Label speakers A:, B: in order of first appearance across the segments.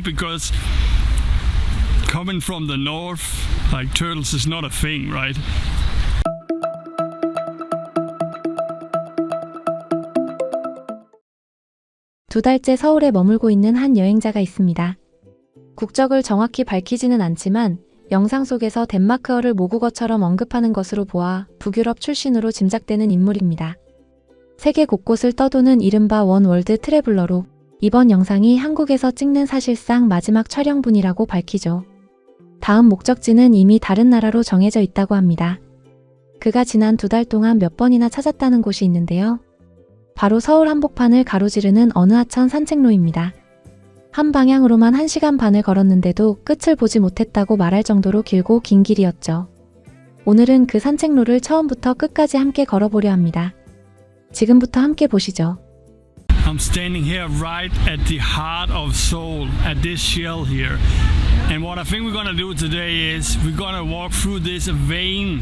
A: because coming from the north, like turtles is not a thing, right?
B: 두 달째 서울에 머물고 있는 한 여행자가 있습니다. 국적을 정확히 밝히지는 않지만 영상 속에서 덴마크어를 모국어처럼 언급하는 것으로 보아 북유럽 출신으로 짐작되는 인물입니다. 세계 곳곳을 떠도는 이른바 원월드 트래블러로 이번 영상이 한국에서 찍는 사실상 마지막 촬영분이라고 밝히죠. 다음 목적지는 이미 다른 나라로 정해져 있다고 합니다. 그가 지난 두 달 동안 몇 번이나 찾았다는 곳이 있는데요. 바로 서울 한복판을 가로지르는 어느 하천 산책로입니다. 한 방향으로만 1시간 반을 걸었는데도 끝을 보지 못했다고 말할 정도로 길고 긴 길이었죠. 오늘은 그 산책로를 처음부터 끝까지 함께 걸어보려 합니다. 지금부터 함께 보시죠.
A: I'm standing here right at the heart of Seoul, at this shell here. And what I think we're gonna do today is we're gonna walk through this vein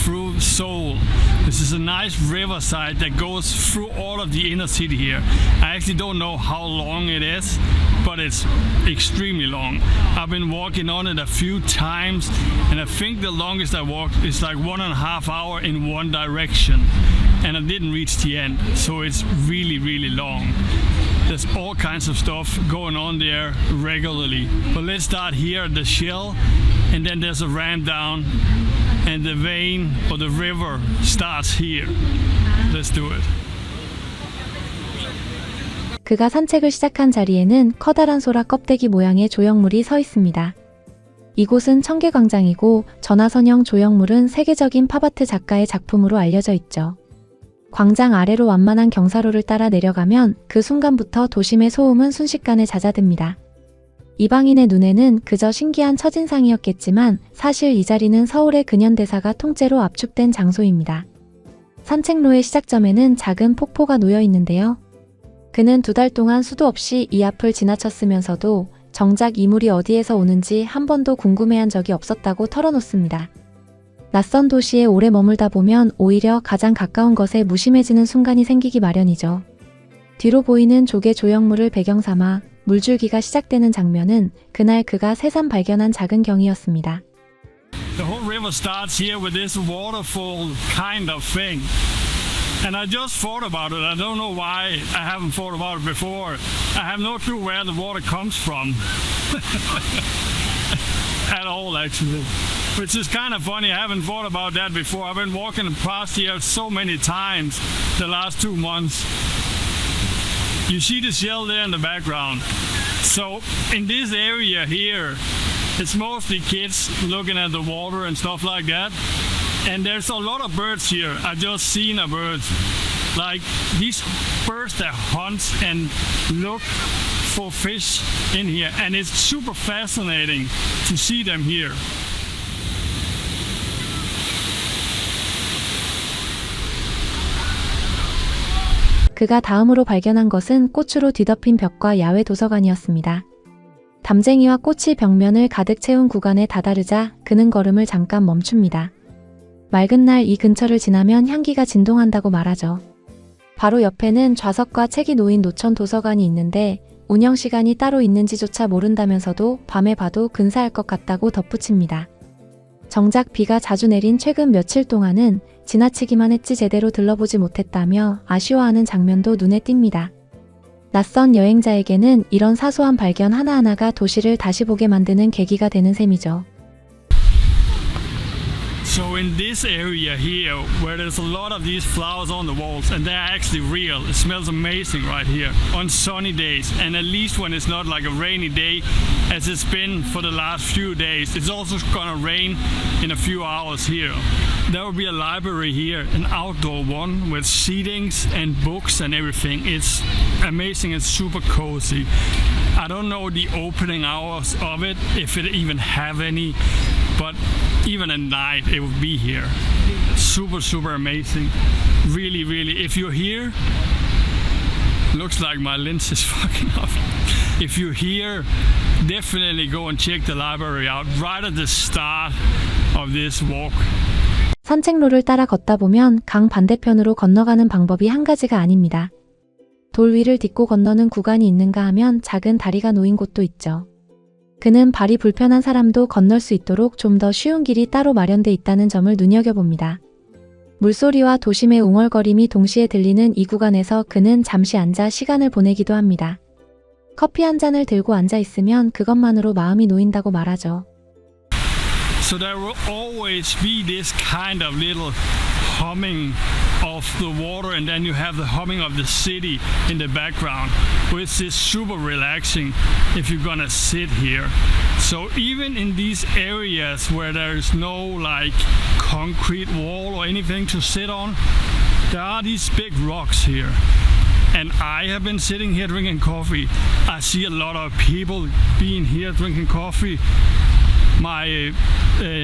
A: through Seoul. This is a nice riverside that goes through all of the inner city here. I actually don't know how long it is, but it's extremely long. I've been walking on it a few times, and I think the longest I walked is like 1.5 hours in one direction. And I didn't reach the end, so it's really, really long. There's all kinds of stuff going on there regularly. But let's start here at the shell, and then there's a ramp down, and the vein or the river starts here. Let's do it.
B: 그가 산책을 시작한 자리에는 커다란 소라 껍데기 모양의 조형물이 서 있습니다. 이곳은 청계광장이고 전화선형 조형물은 세계적인 팝아트 작가의 작품으로 알려져 있죠. 광장 아래로 완만한 경사로를 따라 내려가면 그 순간부터 도심의 소음은 순식간에 잦아듭니다. 이방인의 눈에는 그저 신기한 첫인상이었겠지만 사실 이 자리는 서울의 근현대사가 통째로 압축된 장소입니다. 산책로의 시작점에는 작은 폭포가 놓여 있는데요. 그는 두 달 동안 수도 없이 이 앞을 지나쳤으면서도 정작 이 물이 어디에서 오는지 한 번도 궁금해한 적이 없었다고 털어놓습니다. 낯선 도시에 오래 머물다 보면 오히려 가장 가까운 것에 무심해지는 순간이 생기기 마련이죠. 뒤로 보이는 조개 조형물을 배경 삼아 물줄기가 시작되는 장면은 그날 그가 새삼 발견한 작은 경이었습니다.
A: The whole river starts here with this waterfall kind of thing. And I just thought about it. I don't know why I haven't thought about it before. I have no clue where the water comes from. At all, actually. Which is kind of funny. I haven't thought about that before. I've been walking past here so many times the last 2 months. You see the shell there in the background. So in this area here, it's mostly kids looking at the water and stuff like that. And there's a lot of birds here. I just seen a bird. Like these birds that hunt and look for fish in here. And it's super fascinating to see them here.
B: 그가 다음으로 발견한 것은 꽃으로 뒤덮인 벽과 야외 도서관이었습니다. 담쟁이와 꽃이 벽면을 가득 채운 구간에 다다르자 그는 걸음을 잠깐 멈춥니다. 맑은 날 이 근처를 지나면 향기가 진동한다고 말하죠. 바로 옆에는 좌석과 책이 놓인 노천 도서관이 있는데 운영시간이 따로 있는지조차 모른다면서도 밤에 봐도 근사할 것 같다고 덧붙입니다. 정작 비가 자주 내린 최근 며칠 동안은 지나치기만 했지 제대로 들러보지 못했다며 아쉬워하는 장면도 눈에 띕니다. 낯선 여행자에게는 이런 사소한 발견 하나하나가 도시를 다시 보게 만드는 계기가 되는 셈이죠.
A: So in this area here, where there's a lot of these flowers on the walls, and they're actually real, it smells amazing right here on sunny days, and at least when it's not like a rainy day, as it's been for the last few days, it's also gonna rain in a few hours here. There will be a library here, an outdoor one with seatings and books and everything. It's amazing and super cozy. I don't know the opening hours of it, if it even have any, but even at night it will be here. Super, super amazing. Really, really. If you're here, looks like my lens is fucking off. If you're here, definitely go and check the library out right at the start of this walk.
B: 산책로를 따라 걷다 보면 강 반대편으로 건너가는 방법이 한 가지가 아닙니다. 돌 위를 딛고 건너는 구간이 있는가 하면 작은 다리가 놓인 곳도 있죠. 그는 발이 불편한 사람도 건널 수 있도록 좀 더 쉬운 길이 따로 마련돼 있다는 점을 눈여겨봅니다. 물소리와 도심의 웅얼거림이 동시에 들리는 이 구간에서 그는 잠시 앉아 시간을 보내기도 합니다. 커피 한 잔을 들고 앉아 있으면 그것만으로 마음이 놓인다고 말하죠.
A: So there will always be this kind of little humming of the water, and then you have the humming of the city in the background, which is super relaxing if you're gonna sit here. So even in these areas where there is no like concrete wall or anything to sit on, there are these big rocks here. And I have been sitting here drinking coffee. I see a lot of people being here drinking coffee. My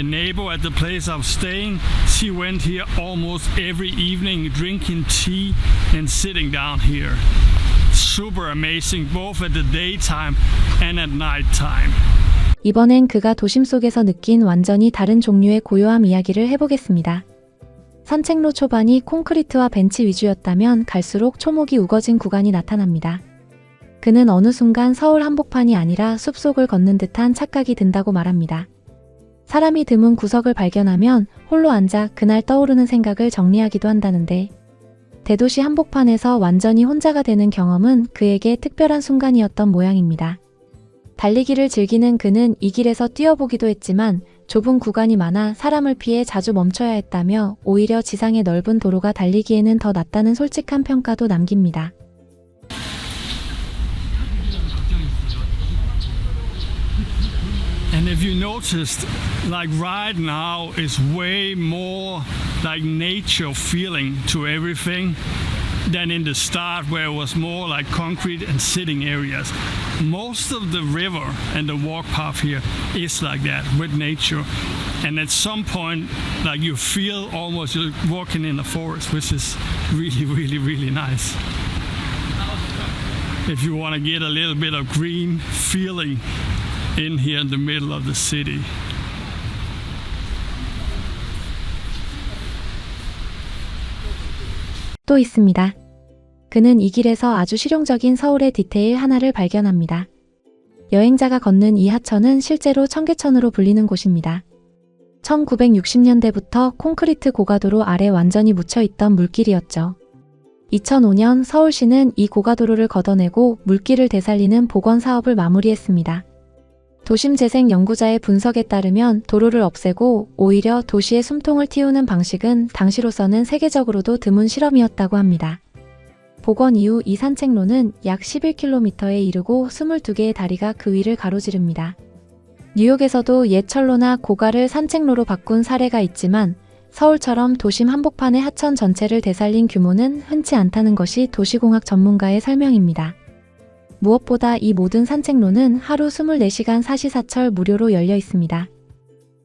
A: neighbor at the place I'm staying, she went here almost every evening drinking tea and sitting down here. Super amazing both at the daytime and at night time.
B: 이번엔 그가 도심 속에서 느낀 완전히 다른 종류의 고요함 이야기를 해보겠습니다. 산책로 초반이 콘크리트와 벤치 위주였다면 갈수록 초목이 우거진 구간이 나타납니다. 그는 어느 순간 서울 한복판이 아니라 숲속을 걷는 듯한 착각이 든다고 말합니다. 사람이 드문 구석을 발견하면 홀로 앉아 그날 떠오르는 생각을 정리하기도 한다는데, 대도시 한복판에서 완전히 혼자가 되는 경험은 그에게 특별한 순간이었던 모양입니다. 달리기를 즐기는 그는 이 길에서 뛰어보기도 했지만 좁은 구간이 많아 사람을 피해 자주 멈춰야 했다며 오히려 지상의 넓은 도로가 달리기에는 더 낫다는 솔직한 평가도 남깁니다.
A: And if you noticed, like right now is way more like nature feeling to everything than in the start where it was more like concrete and sitting areas. Most of the river and the walk path here is like that with nature. And at some point, like you feel almost you're walking in a forest, which is really, really, really nice. If you want to get a little bit of green feeling in here in the middle of the city.
B: 또 있습니다. 그는 이 길에서 아주 실용적인 서울의 디테일 하나를 발견합니다. 여행자가 걷는 이 하천은 실제로 청계천으로 불리는 곳입니다. 1960년대부터 콘크리트 고가도로 아래 완전히 묻혀있던 물길이었죠. 2005년 서울시는 이 고가도로를 걷어내고 물길을 되살리는 복원 사업을 마무리했습니다. 도심재생연구자의 분석에 따르면 도로를 없애고 오히려 도시의 숨통을 틔우는 방식은 당시로서는 세계적으로도 드문 실험이었다고 합니다. 복원 이후 이 산책로는 약 11km에 이르고 22개의 다리가 그 위를 가로지릅니다. 뉴욕에서도 옛 철로나 고가를 산책로로 바꾼 사례가 있지만 서울처럼 도심 한복판의 하천 전체를 되살린 규모는 흔치 않다는 것이 도시공학 전문가의 설명입니다. 무엇보다 이 모든 산책로는 하루 24시간 사시사철 무료로 열려 있습니다.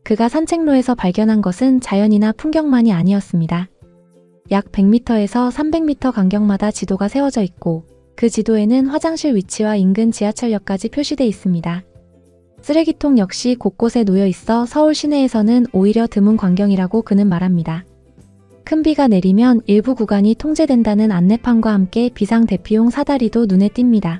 B: 그가 산책로에서 발견한 것은 자연이나 풍경만이 아니었습니다. 약 100m에서 300m 간격마다 지도가 세워져 있고 그 지도에는 화장실 위치와 인근 지하철역까지 표시돼 있습니다. 쓰레기통 역시 곳곳에 놓여 있어 서울 시내에서는 오히려 드문 광경이라고 그는 말합니다. 큰 비가 내리면 일부 구간이 통제된다는 안내판과 함께 비상 대피용 사다리도 눈에 띕니다.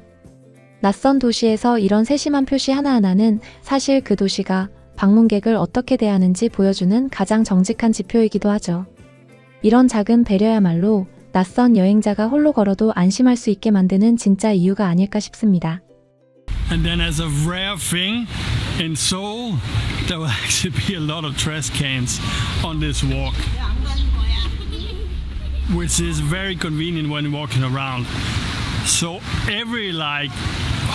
B: 낯선 도시에서 이런 세심한 표시 하나하나는 사실 그 도시가 방문객을 어떻게 대하는지 보여주는 가장 정직한 지표이기도 하죠. 이런 작은 배려야말로 낯선 여행자가 홀로 걸어도 안심할 수 있게 만드는 진짜 이유가 아닐까 싶습니다.
A: And then as a rare thing in Seoul, there will actually be a lot of trash cans on this walk, which is very convenient when walking around. So every like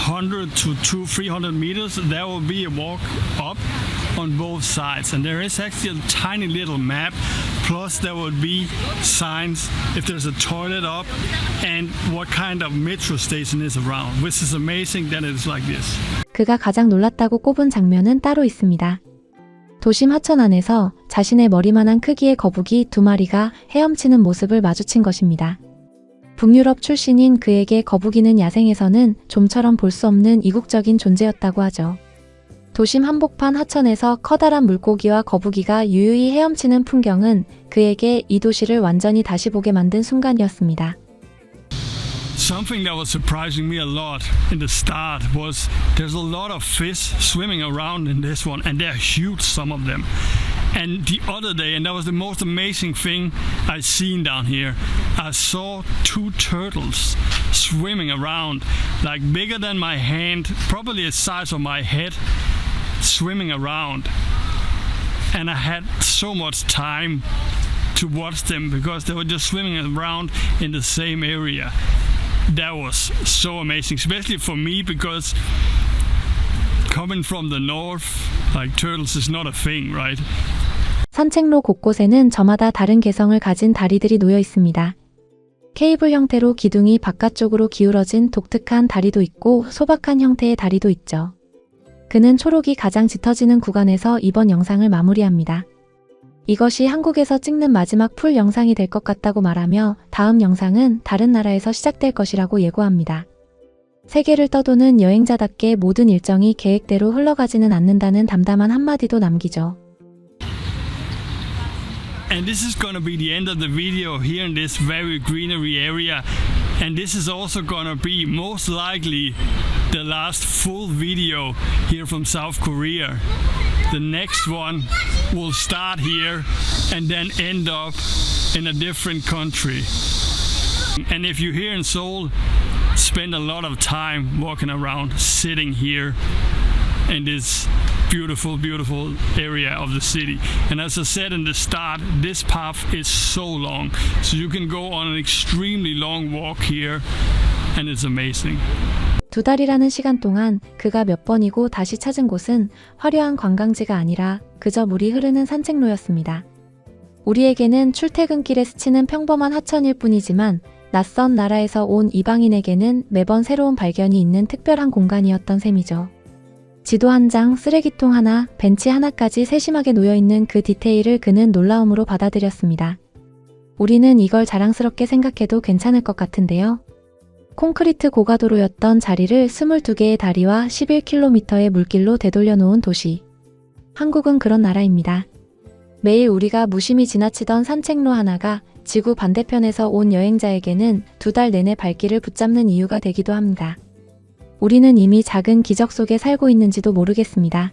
A: 100 to 300 meters, there will be a walk up on both sides, and there is actually a tiny little map. Plus there would be signs if there's a toilet up and what kind of metro station is around, which is amazing that it's like this.
B: 그가 가장 놀랐다고 꼽은 장면은 따로 있습니다. 도심 하천 안에서 자신의 머리만한 크기의 거북이 2마리가 헤엄치는 모습을 마주친 것입니다. 북유럽 출신인 그에게 거북이는 야생에서는 좀처럼 볼 수 없는 이국적인 존재였다고 하죠. 도심 한복판 하천에서 커다란 물고기와 거북이가 유유히 헤엄치는 풍경은 그에게 이 도시를 완전히 다시 보게 만든 순간이었습니다.
A: Something that was surprising me a lot in the start was there's a lot of fish swimming around in this one, and they're huge, some of them. And the other day, and that was the most amazing thing I've seen down here, I saw 2 turtles swimming around, like bigger than my hand, probably the size of my head, swimming around. And I had so much time to watch them because they were just swimming around in the same area. That was so amazing, especially for me, because coming from the north, like turtles is not a thing, right?
B: 산책로 곳곳에는 저마다 다른 개성을 가진 다리들이 놓여 있습니다. 케이블 형태로 기둥이 바깥쪽으로 기울어진 독특한 다리도 있고 소박한 형태의 다리도 있죠. 그는 초록이 가장 짙어지는 구간에서 이번 영상을 마무리합니다. 이것이 한국에서 찍는 마지막 풀 영상이 될 것 같다고 말하며 다음 영상은 다른 나라에서 시작될 것이라고 예고합니다. 세계를 떠도는 여행자답게 모든 일정이 계획대로 흘러가지는 않는다는 담담한 한마디도 남기죠.
A: And this is gonna be the end of the video here in this very greenery area. And this is also gonna be most likely the last full video here from South Korea. The next one will start here and then end up in a different country. And if you're here in Seoul, spend a lot of time walking around, sitting here in this beautiful, beautiful area of the city. And as I said in the start, this path is so long, so you can go on an extremely long walk here, and it's amazing.
B: 2달이라는 시간 동안 그가 몇 번이고 다시 찾은 곳은 화려한 관광지가 아니라 그저 물이 흐르는 산책로였습니다. 우리에게는 출퇴근길에 스치는 평범한 하천일 뿐이지만 낯선 나라에서 온 이방인에게는 매번 새로운 발견이 있는 특별한 공간이었던 셈이죠. 지도 한 장, 쓰레기통 하나, 벤치 하나까지 세심하게 놓여있는 그 디테일을 그는 놀라움으로 받아들였습니다. 우리는 이걸 자랑스럽게 생각해도 괜찮을 것 같은데요. 콘크리트 고가도로였던 자리를 22개의 다리와 11km의 물길로 되돌려 놓은 도시. 한국은 그런 나라입니다. 매일 우리가 무심히 지나치던 산책로 하나가 지구 반대편에서 온 여행자에게는 2달 내내 발길을 붙잡는 이유가 되기도 합니다. 우리는 이미 작은 기적 속에 살고 있는지도 모르겠습니다.